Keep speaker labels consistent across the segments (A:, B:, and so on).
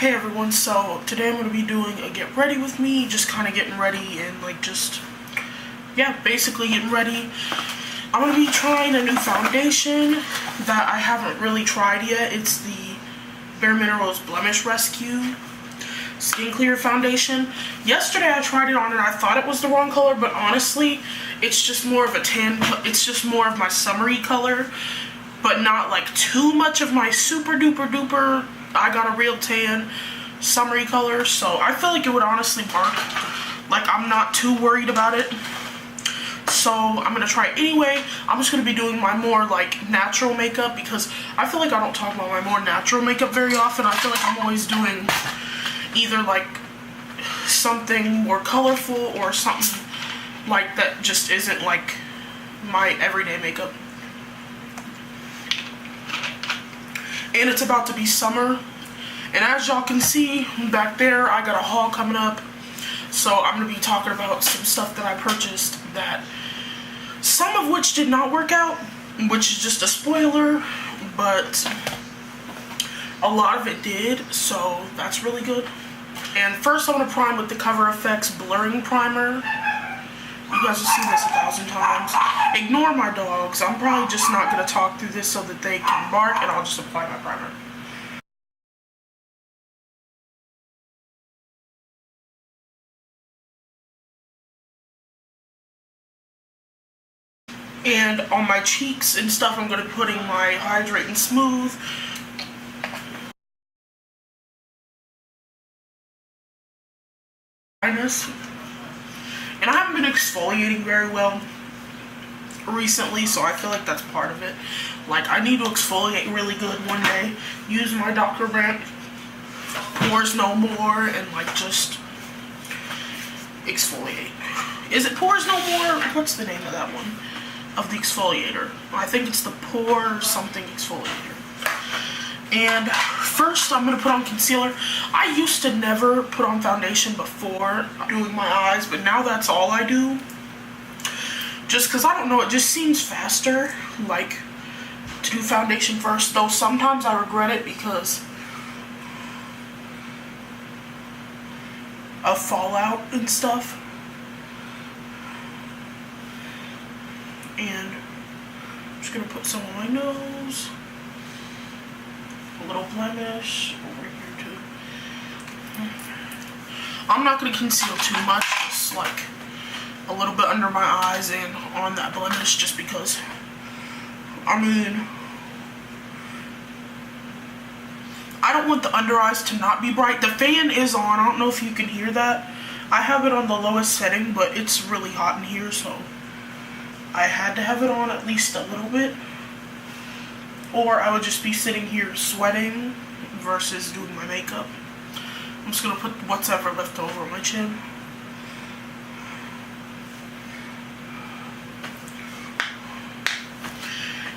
A: Hey everyone, so today I'm going to be doing a get ready with me, just kind of getting ready and basically getting ready. I'm going to be trying a new foundation that I haven't really tried yet. It's the Bareminerals Blemish Rescue Skin Clear Foundation. Yesterday I tried it on and I thought it was the wrong color, but honestly, it's just more of a tan, it's just more of my summery color, but not like too much of my super duper duper I got a real tan summery color, so I feel like it would honestly work. Like, I'm not too worried about it, so I'm gonna try it anyway. I'm just gonna be doing my more like natural makeup because I feel like I don't talk about my more natural makeup very often. I feel like I'm always doing either like something more colorful or something like that just isn't like my everyday makeup. And it's about to be summer, and as y'all can see back there, I got a haul coming up, so I'm going to be talking about some stuff that I purchased, that some of which did not work out, which is just a spoiler, but a lot of it did, so that's really good. And first I want to prime with the Cover FX Blurring Primer. You guys have seen this 1,000 times. Ignore my dogs. I'm probably just not going to talk through this so that they can bark, and I'll just apply my primer. And on my cheeks and stuff, I'm going to be putting my Hydrate and Smooth. And I haven't been exfoliating very well recently, so I feel like that's part of it. Like, I need to exfoliate really good one day. Use my Dr. Brandt Pores No More and like just exfoliate. Is it Pores No More? What's the name of that one? Of the exfoliator. I think it's the Pore something exfoliator. And first I'm going to put on concealer. I used to never put on foundation before doing my eyes, but now that's all I do. Just because, I don't know, it just seems faster, like, to do foundation first. Though sometimes I regret it because of fallout and stuff. And I'm just going to put some on my nose. A little blemish over here too. I'm not going to conceal too much, just like a little bit under my eyes and on that blemish, just because, I mean, I don't want the under eyes to not be bright. The fan is on. I don't know if you can hear that. I have it on the lowest setting, but it's really hot in here, so I had to have it on at least a little bit. Or I would just be sitting here sweating versus doing my makeup. I'm just going to put what's ever left over on my chin.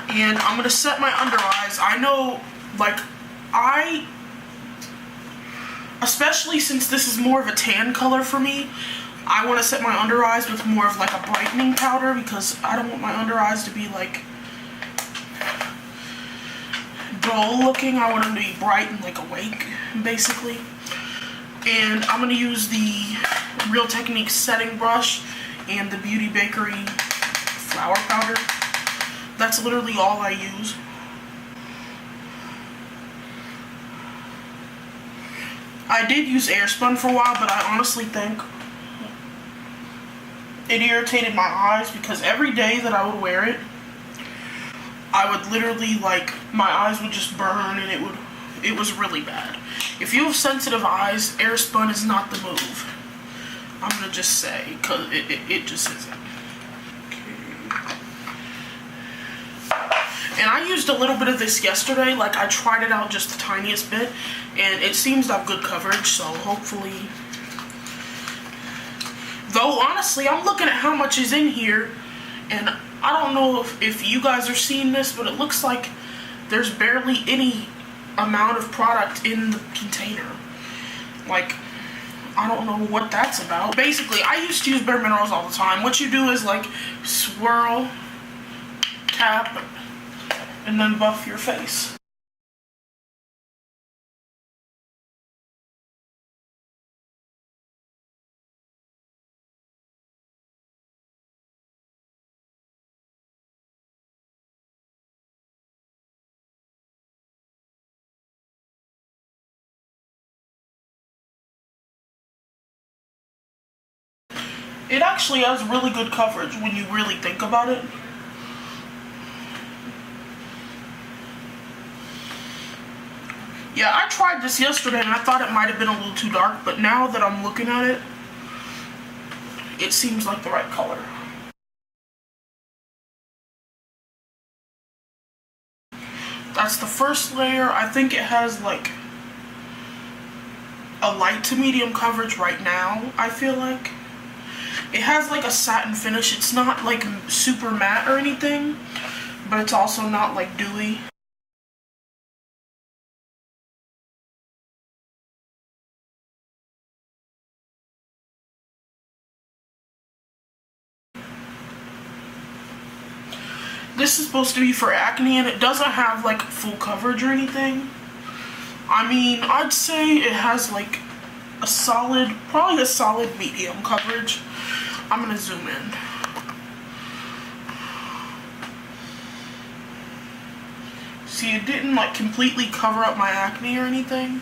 A: And I'm going to set my under eyes. I know, like, especially since this is more of a tan color for me, I want to set my under eyes with more of like a brightening powder because I don't want my under eyes to be like dull looking. I want them to be bright and like awake, basically. And I'm going to use the Real Techniques setting brush and the Beauty Bakery flour powder. That's literally all I use. I did use Airspun for a while, but I honestly think it irritated my eyes because every day that I would wear it, I would literally, like, my eyes would just burn and it was really bad. If you have sensitive eyes, Airspun is not the move. I'm gonna just say, because it just isn't. Okay. And I used a little bit of this yesterday, like I tried it out just the tiniest bit, and it seems to have good coverage, so hopefully. Though, honestly, I'm looking at how much is in here, and I don't know if you guys are seeing this, but it looks like there's barely any amount of product in the container. Like, I don't know what that's about. Basically, I used to use Bareminerals all the time. What you do is, like, swirl, tap, and then buff your face. It actually has really good coverage when you really think about it. Yeah, I tried this yesterday and I thought it might have been a little too dark, but now that I'm looking at it, it seems like the right color. That's the first layer. I think it has like a light to medium coverage right now, I feel like. It has like a satin finish. It's not like super matte or anything, but it's also not like dewy. This is supposed to be for acne, and it doesn't have like full coverage or anything. I mean, I'd say it has like a solid, probably a solid medium coverage. I'm gonna zoom in. See, it didn't like completely cover up my acne or anything,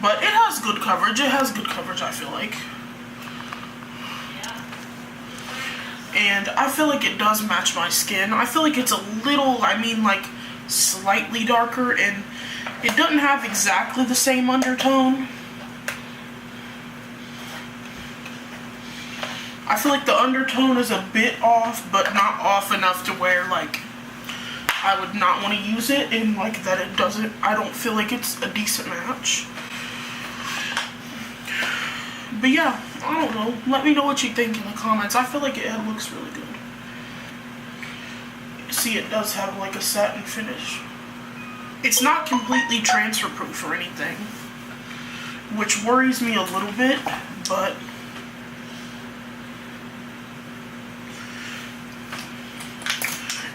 A: but it has good coverage. It has good coverage, I feel like. And I feel like it does match my skin. I feel like it's a little, I mean like slightly darker, and it doesn't have exactly the same undertone. I feel like the undertone is a bit off, but not off enough to where like I would not want to use it, and like that it doesn't, I don't feel like it's a decent match. But yeah, I don't know. Let me know what you think in the comments. I feel like it looks really good. See, it does have like a satin finish. It's not completely transfer proof or anything, which worries me a little bit, but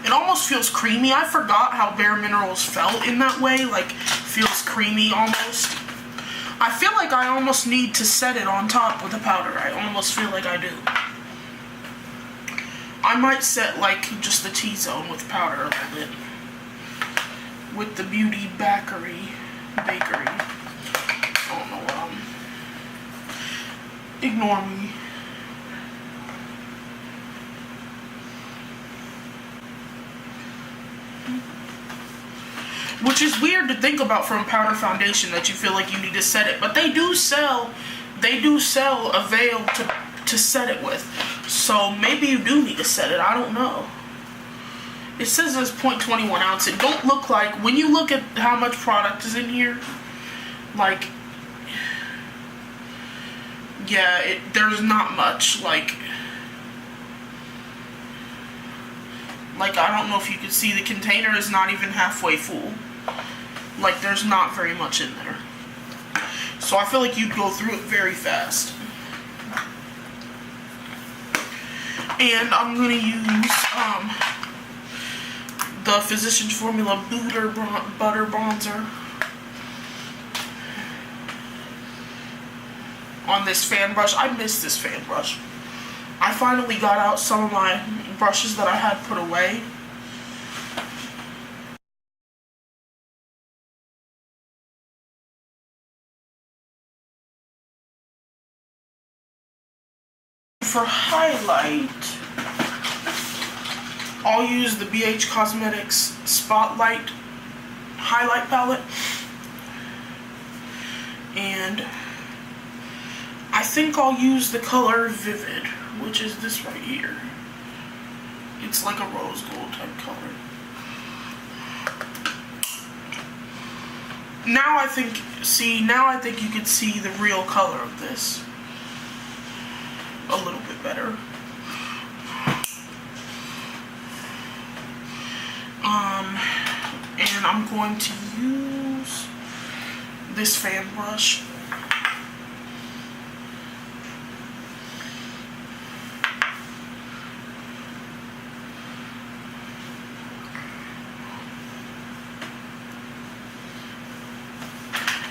A: it almost feels creamy. I forgot how Bareminerals felt in that way, like feels creamy almost. I feel like I almost need to set it on top with a powder. I almost feel like I do. I might set like just the T-zone with powder a little bit. With the Beauty Bakery. I don't know what ignore me. Which is weird to think about from powder foundation, that you feel like you need to set it. But they do sell a veil to set it with. So maybe you do need to set it. I don't know. It says it's 0.21 ounce. It don't look like, when you look at how much product is in here, like, yeah, there's not much. Like I don't know if you can see, the container is not even halfway full. Like, there's not very much in there. So I feel like you'd go through it very fast. And I'm going to use the Physicians Formula Butter Bronzer on this fan brush. I miss this fan brush. I finally got out some of my brushes that I had put away. For highlight, I'll use the BH Cosmetics Spotlight Highlight Palette. And I think I'll use the color Vivid, which is this right here. It's like a rose gold type color. Now I think you can see the real color of this a little bit better. And I'm going to use this fan brush.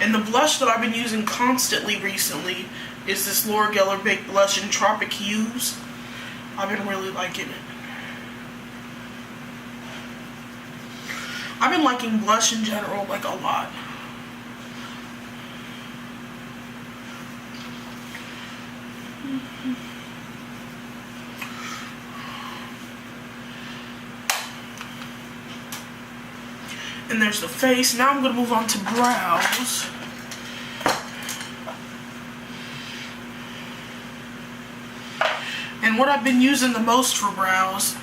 A: And the blush that I've been using constantly recently is this Loreal Baked Blush in Tropic Hues. I've been really liking it. I've been liking blush in general, like, a lot. And there's the face. Now I'm going to move on to brows. And what I've been using the most for brows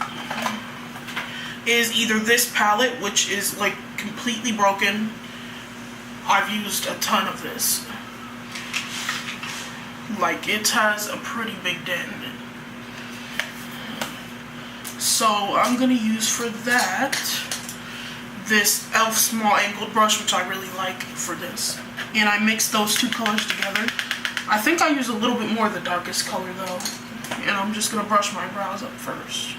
A: is either this palette, which is like completely broken. I've used a ton of this. Like, it has a pretty big dent in it. So I'm going to use for that this e.l.f. small angled brush, which I really like for this. And I mix those two colors together. I think I use a little bit more of the darkest color though. And I'm just going to brush my brows up first.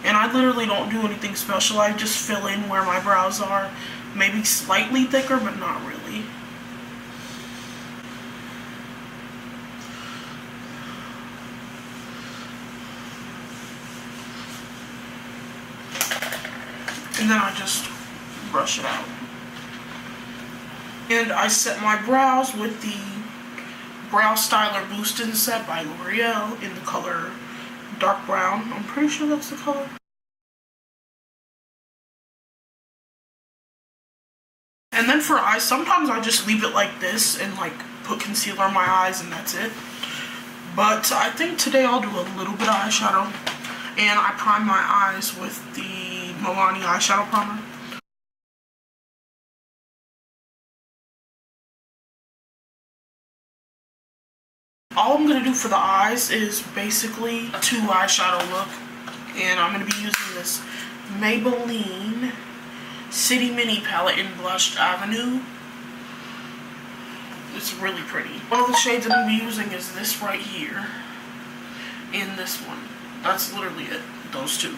A: And I literally don't do anything special. I just fill in where my brows are. Maybe slightly thicker, but not really. And then I just brush it out. And I set my brows with the Brow Styler Boostin' Set by Loreal in the color dark brown. I'm pretty sure that's the color. And then for eyes, sometimes I just leave it like this and like put concealer on my eyes and that's it. But I think today I'll do a little bit of eyeshadow. And I prime my eyes with the Milani eyeshadow primer. All I'm going to do for the eyes is basically a 2 eyeshadow look. And I'm going to be using this Maybelline City Mini palette in Blushed Avenue. It's really pretty. One of the shades I'm going to be using is this right here. And this one. That's literally it. Those two.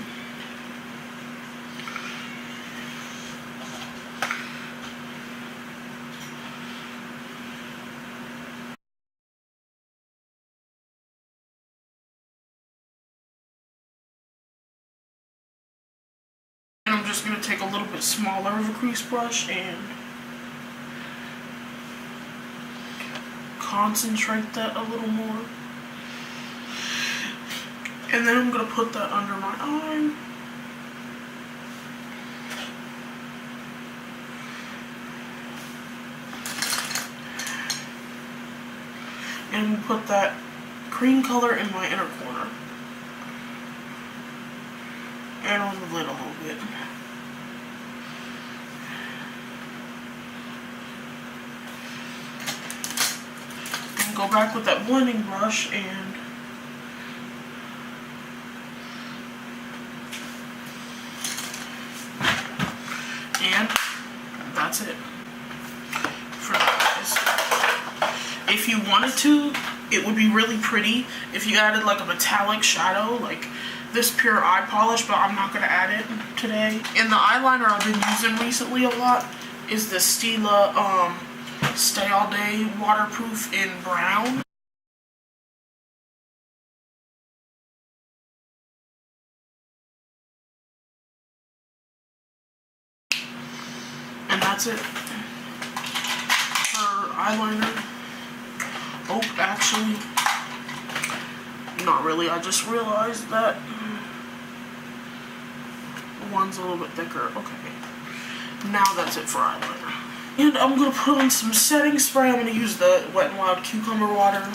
A: And I'm just going to take a little bit smaller of a crease brush and concentrate that a little more. And then I'm going to put that under my eye. And put that cream color in my inner corner. And on the lid a little bit. And go back with that blending brush and that's it for the eyes. If you wanted to, it would be really pretty if you added like a metallic shadow, like this pure eye polish, but I'm not going to add it today. And the eyeliner I've been using recently a lot is the Stila Stay All Day Waterproof in brown. And that's it for eyeliner. Oh, actually, not really. I just realized that one's a little bit thicker. Okay. Now that's it for eyeliner. And I'm going to put on some setting spray. I'm going to use the Wet n Wild Cucumber Water.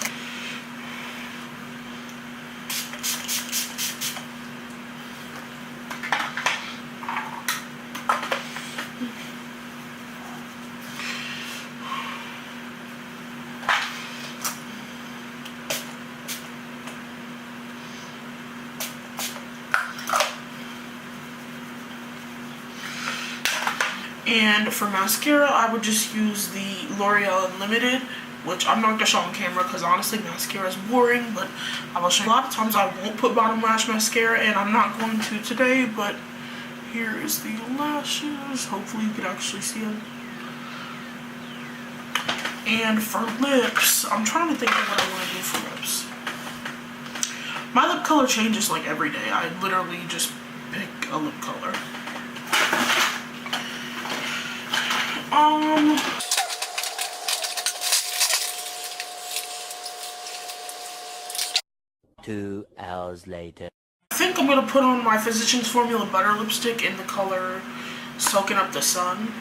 A: And for mascara, I would just use the Loreal Unlimited, which I'm not going to show on camera because honestly mascara is boring, but I will show you. A lot of times I won't put bottom lash mascara, and I'm not going to today, but here is the lashes. Hopefully you can actually see them. And for lips, I'm trying to think of what I want to do for lips. My lip color changes like every day. I literally just pick a lip color.
B: 2 hours later.
A: I think I'm going to put on my Physicians Formula Butter lipstick in the color Soaking Up the Sun.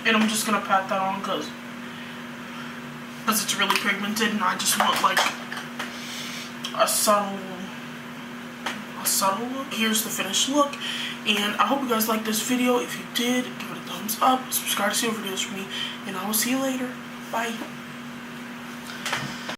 A: And I'm just going to pat that on because it's really pigmented and I just want like a subtle look. Here's the finished look, and I hope you guys liked this video. If you did, give it a thumbs up, subscribe to see more videos from me, and I will see you later. Bye.